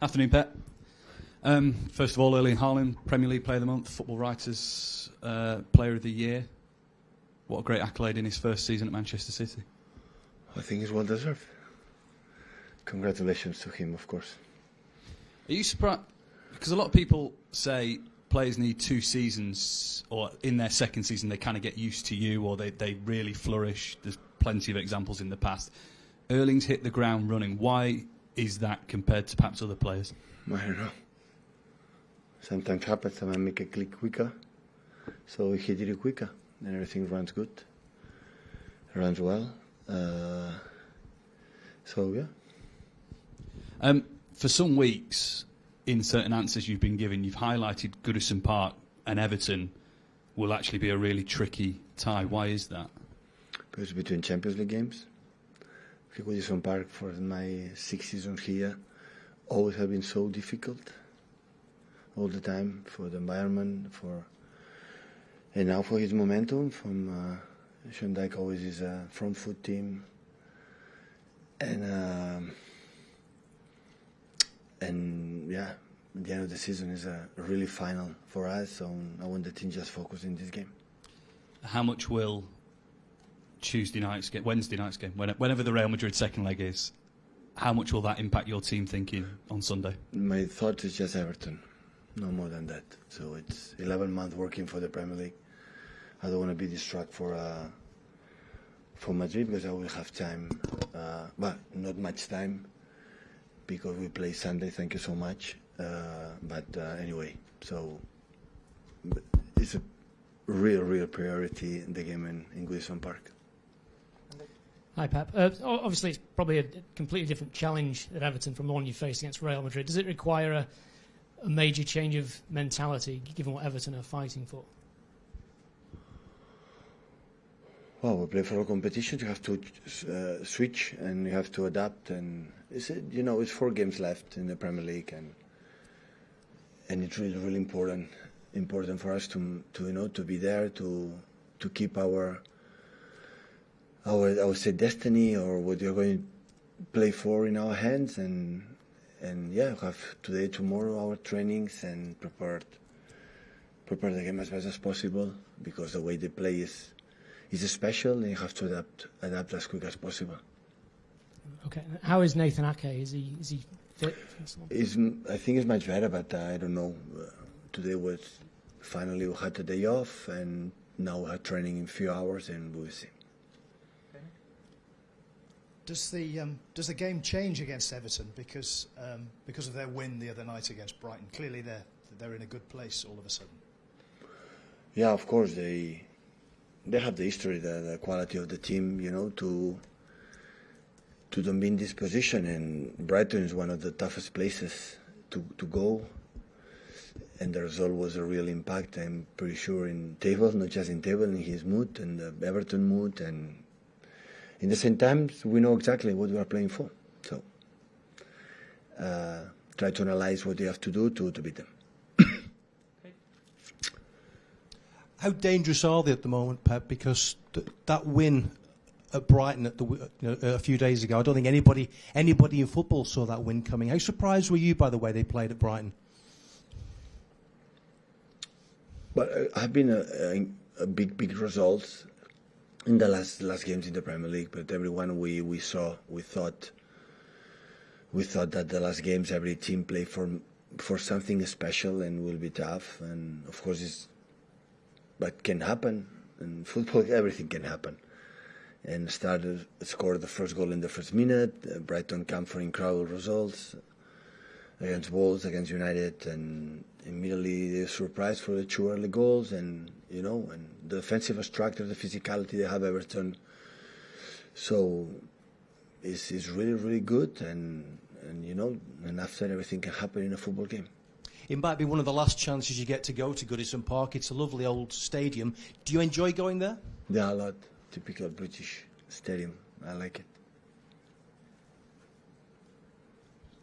Afternoon, Pep. First of all, Erling Haaland, Premier League Player of the Month, Football Writers Player of the Year. What a great accolade in his first season at Manchester City. I think it's well deserved. Congratulations to him, of course. Are you surprised? Because a lot of people say players need 2 seasons, or in their second season they kind of get used to you, or they really flourish. There's plenty of examples in the past. Erling's hit the ground running. Why is that compared to perhaps other players? I don't know. Sometimes happens, I make a click quicker. So he did it quicker, and everything runs good. Runs well. So, yeah. For some weeks, in certain answers you've been given, you've highlighted Goodison Park and Everton will actually be a really tricky tie. Why is that? Because between Champions League games, Goodison Park for my 6 seasons here always have been so difficult. All the time, for the environment, and now for his momentum from Sean Dyche always is a front foot team, and yeah, at the end of the season is a really final for us. So I want the team just focus in this game. How much will Wednesday night's game, whenever the Real Madrid second leg is, how much will that impact your team thinking on Sunday? My thought is just Everton, no more than that. So it's 11 months working for the Premier League. I don't want to be distracted for Madrid because I will have time, but not much time because we play Sunday. Thank you so much. But anyway, so it's a real priority in the game in Goodison Park. Hi, Pep. Obviously, it's probably a completely different challenge at Everton from the one you faced against Real Madrid. Does it require a major change of mentality, given what Everton are fighting for? Well, we play for a competition. You have to switch and you have to adapt. And it's 4 games left in the Premier League, and it's really important for us to be there to keep our I would say destiny or what you're going to play for in our hands, and yeah, have today, tomorrow our trainings and prepare the game as best as possible, because the way they play is special, and you have to adapt as quick as possible. Okay, how is Nathan Ake? Is he fit? I think it's much better, but I don't know. Today was finally we had a day off, and now we have training in a few hours, and we'll see. Does the game change against Everton because of their win the other night against Brighton? Clearly, they're in a good place all of a sudden. Yeah, of course they have the history, the quality of the team, to don't be in this position. And Brighton is one of the toughest places to go, and the result was a real impact. I'm pretty sure in table, not just in table, in his mood and the Everton mood, and in the same time, we know exactly what we are playing for. So try to analyze what you have to do to beat them. How dangerous are they at the moment, Pep? Because that win at Brighton a few days ago, I don't think anybody in football saw that win coming. How surprised were you by the way they played at Brighton? But have been a big results in the last games in the Premier League. But everyone we saw, we thought that the last games every team play for something special and will be tough. And of course, but can happen. In football, everything can happen. And scored the first goal in the first minute. Brighton come for incredible results against Wolves, against United, and immediately they're surprised for the 2 early goals, and and the defensive structure, the physicality they have, Everton. So it's really good, and after everything can happen in a football game. It might be one of the last chances you get to go to Goodison Park. It's a lovely old stadium. Do you enjoy going there? Yeah, a lot. Typical British stadium. I like it.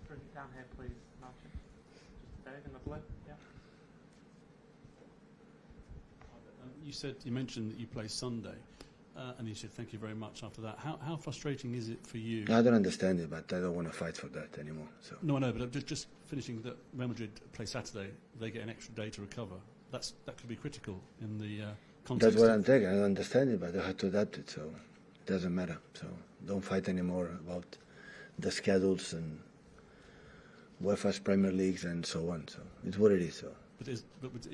Bring it down here, please, Martin. Just Dave in the blue. Yeah. You mentioned that you play Sunday. And he said, thank you very much after that. How frustrating is it for you? I don't understand it, but I don't want to fight for that anymore. So. No, I know, but just finishing that Real Madrid play Saturday, they get an extra day to recover. That could be critical in the context. That's what I'm taking. I don't understand it, but I have to adapt it, so it doesn't matter. So don't fight anymore about the schedules and UEFA's Premier Leagues and so on. So it's what it is. So. But is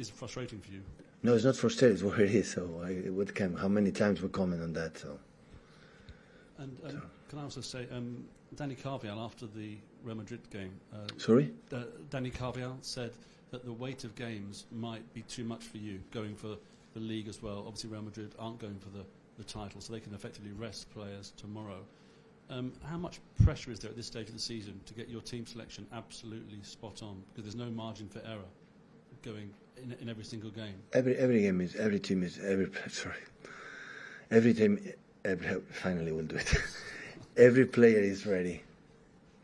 it frustrating for you? No, it's not frustrating. It's what it is. So how many times we comment on that? So. And can I also say, Danny Carvajal after the Real Madrid game. Sorry? Danny Carvajal said that the weight of games might be too much for you, going for the league as well. Obviously, Real Madrid aren't going for the title, so they can effectively rest players tomorrow. How much pressure is there at this stage of the season to get your team selection absolutely spot on? Because there's no margin for error going in every single game. Every finally we'll do it. Every player is ready.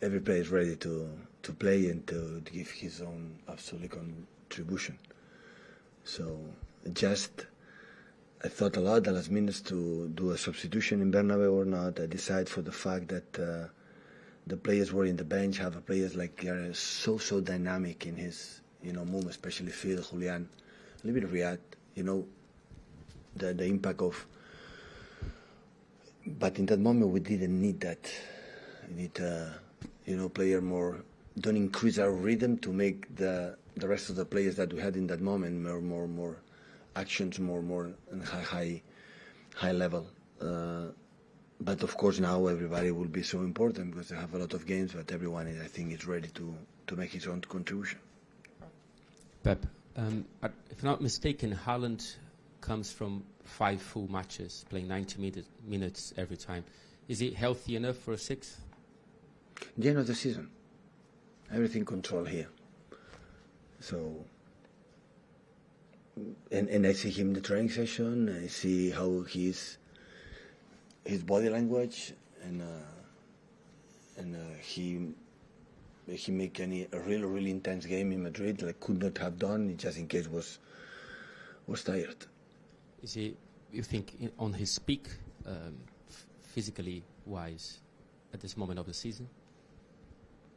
Every player is ready to play and to give his own absolute contribution. So I thought a lot the last minutes to do a substitution in Bernabeu or not. I decided for the fact that the players were in the bench, have a players like are so dynamic in his movement, especially Phil, Julian, a little bit of Riyad, the impact of. But in that moment we didn't need that. We need player more. Don't increase our rhythm to make the rest of the players that we had in that moment more actions, more high level. But of course now everybody will be so important because they have a lot of games. But everyone, I think, is ready to make his own contribution. Pep, if I'm not mistaken, Haaland comes from 5 full matches, playing 90 minutes every time. Is it healthy enough for a 6th? The end of the season. Everything controlled here. So, and I see him in the training session. I see how his body language, and he make a really intense game in Madrid like could not have done just in case was tired. Is he, you think, on his peak, physically wise, at this moment of the season?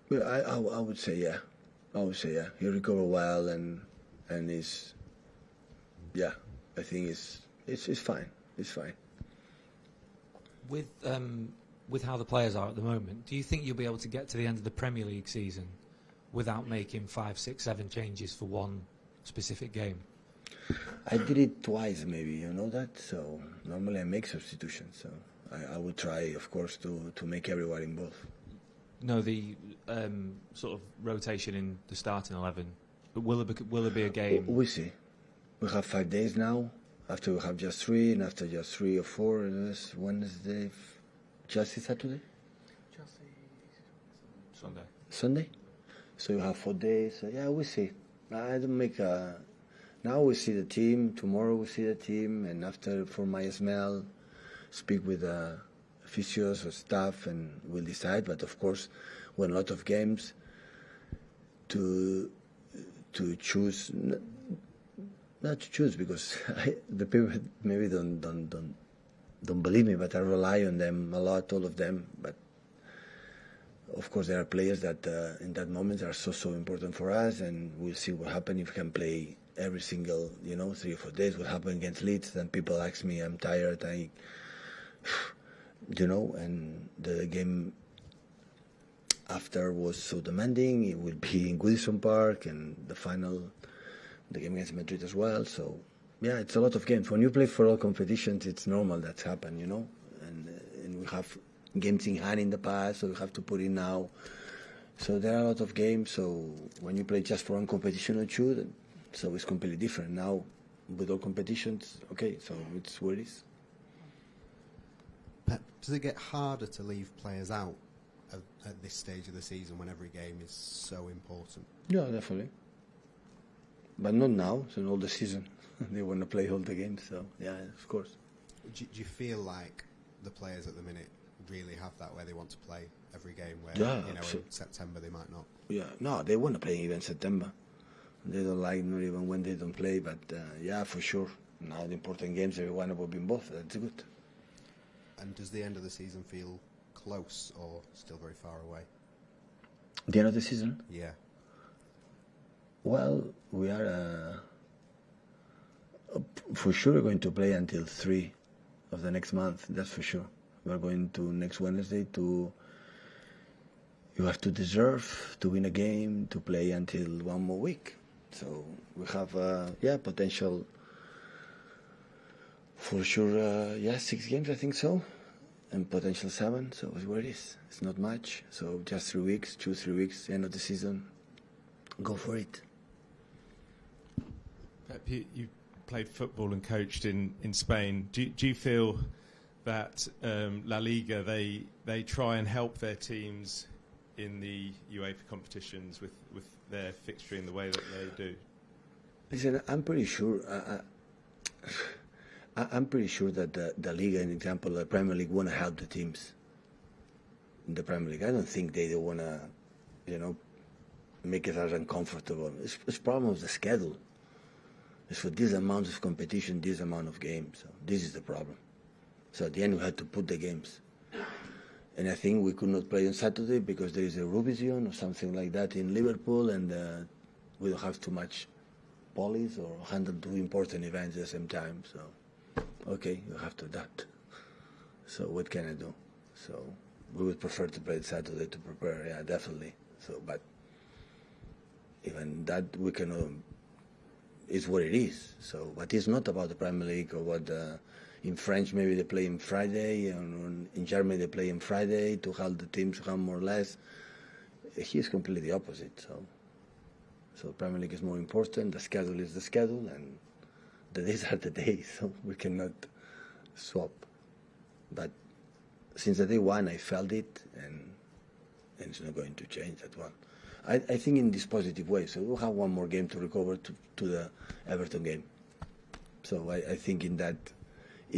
Well, I would say yeah. He recovered well and is, yeah. I think it's fine. It's fine. With how the players are at the moment, do you think you'll be able to get to the end of the Premier League season without making 5, 6, 7 changes for one specific game? I did it twice, maybe, you know that. So normally I make substitutions. So I would try, of course, to make everyone involved. No, the sort of rotation in the starting 11. But will there be a game? We see. We have 5 days now. After we have just 3, and after just 3 or 4, and this Wednesday, just Saturday. Sunday. So you have 4 days. Yeah, we see. I don't make a. Now we see the team. Tomorrow we see the team, and after for my smell, speak with physios or staff, and we'll decide. But of course, when a lot of games to choose, not to choose because the people maybe don't believe me, but I rely on them a lot, all of them. But of course, there are players that in that moment are so important for us, and we'll see what happens if we can play every single 3 or 4 days. What happened against Leeds? Then people ask me, I'm tired. And the game after was so demanding. It will be in Goodison Park, and the game against Madrid as well. So yeah, it's a lot of games. When you play for all competitions, it's normal that's happened, and we have games in hand in the past, so we have to put in now. So there are a lot of games. So when you play just for one competition or two, so it's completely different. Now with all competitions, okay, so it's what it is. Pep, does it get harder to leave players out at this stage of the season when every game is so important? Yeah, definitely. But not now, so in all the season. They want to play all the games, so yeah, of course. Do you feel like the players at the minute really have that where they want to play every game where in September they might not? Yeah, no, they want to play even September. They don't like not even when they don't play, but yeah, for sure. Now the important games, everyone will be involved. That's good. And does the end of the season feel close or still very far away? The end of the season? Yeah. Well, we are for sure going to play until 3 of the next month. That's for sure. We are going to next Wednesday to. You have to deserve to win a game to play until 1 more week. So we have potential for sure. 6 games, I think so, and potential 7. So it's where it is. It's not much. So just 3 weeks, 2-3 weeks, end of the season. Go for it. Pep, you played football and coached in Spain. Do you feel that La Liga they try and help their teams in the UEFA competitions with their fixturing the way that they do? Listen, I'm pretty sure. I'm pretty sure that the Liga, in example, the Premier League, want to help the teams in the Premier League. I don't think they want to, make it as uncomfortable. It's problem of the schedule. It's for this amount of competition, this amount of games. So this is the problem. So at the end, we had to put the games. And I think we could not play on Saturday because there is a revision or something like that in Liverpool, and we don't have too much police or handle 2 important events at the same time. So, okay, you have to adapt. So what can I do? So we would prefer to play Saturday to prepare, yeah, definitely. So, but even that we cannot. It's what it is. So, but it's not about the Premier League or what. In French, maybe they play on Friday, and in Germany they play on Friday to help the teams come more or less. Here is completely opposite. So Premier League is more important. The schedule is the schedule, and the days are the days. So we cannot swap. But since the day one, I felt it, and it's not going to change that one. I think in this positive way. So we'll have 1 more game to recover to the Everton game. So I think in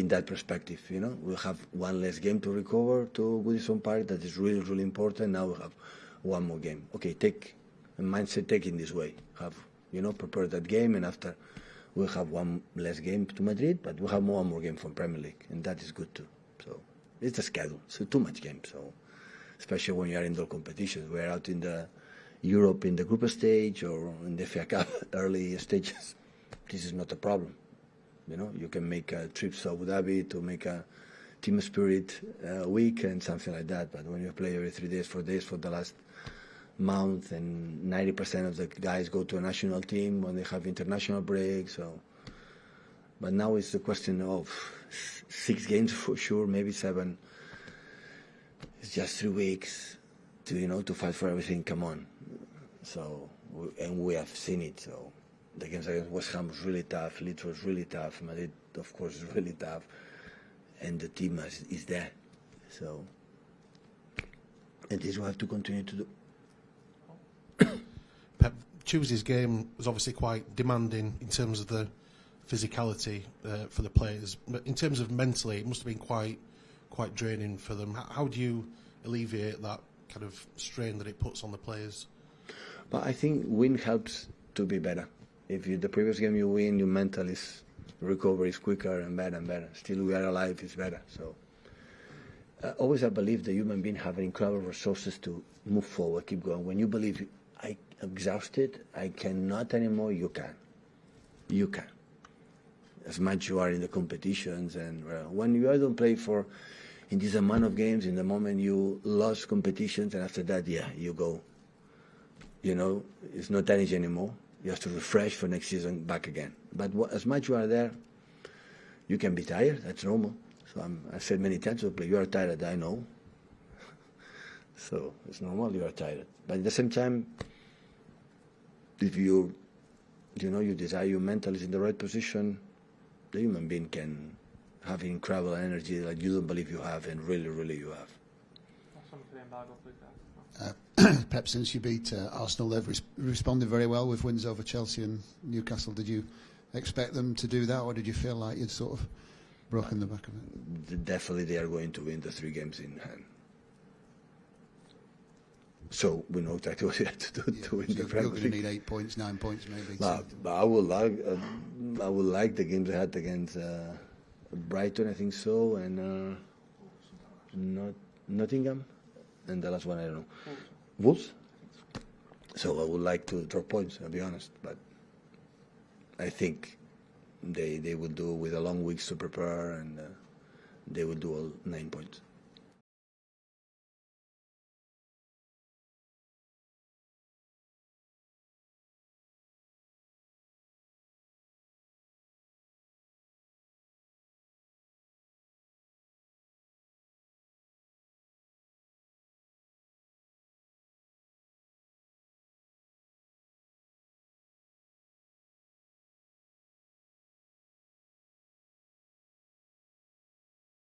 that perspective, we'll have 1 less game to recover to Goodison Park. That is really, really important. Now we have 1 more game. Okay, take a mindset, take in this way. Have, prepare that game, and after we'll have 1 less game to Madrid, but we'll have 1 more game from Premier League, and that is good too. So it's the schedule. So too much game. So especially when you are in the competitions, we're out in the Europe in the group stage or in the FA Cup early stages. This is not a problem. You can make trips to Abu Dhabi to make a team spirit week and something like that. But when you play every 3 days, 4 days for the last month, and 90% of the guys go to a national team when they have international breaks. So, but now it's the question of 6 games for sure, maybe 7. It's just 3 weeks to fight for everything. Come on. So, and we have seen it. So. The games against West Ham was really tough. Leeds was really tough. Madrid, of course, is really tough. And the team is there. So, and this we have to continue to do. Pep, Tuesday's game was obviously quite demanding in terms of the physicality for the players. But in terms of mentally, it must have been quite draining for them. How do you alleviate that kind of strain that it puts on the players? But I think win helps to be better. If the previous game you win, your mental recovery is quicker and better. Still, we are alive, it's better. So, always I believe the human being have incredible resources to move forward, keep going. When you believe, I exhausted, I cannot anymore, you can. You can. As much you are in the competitions, and when you don't play in this amount of games, in the moment you lost competitions, and after that, you go. It's not energy anymore. You have to refresh for next season back again. But as much you are there, you can be tired. That's normal. So I said many times to play, you are tired. I know. So it's normal. You are tired. But at the same time, if you desire your mental is in the right position, the human being can have incredible energy like you don't believe you have, and really, really you have. Pep, since you beat Arsenal, they've responded very well with wins over Chelsea and Newcastle. Did you expect them to do that, or did you feel like you'd sort of broken the back of it? Definitely they are going to win the 3 games in hand. So we know exactly what you have to do to win the Premier League. You're going to need 8 points, 9 points maybe. But I would like the games I had against Brighton, I think so, and Nottingham, and the last one I don't know. Wolves. So I would like to drop points, I'll be honest, but I think they will do with a long weeks to prepare, and they will do all 9 points.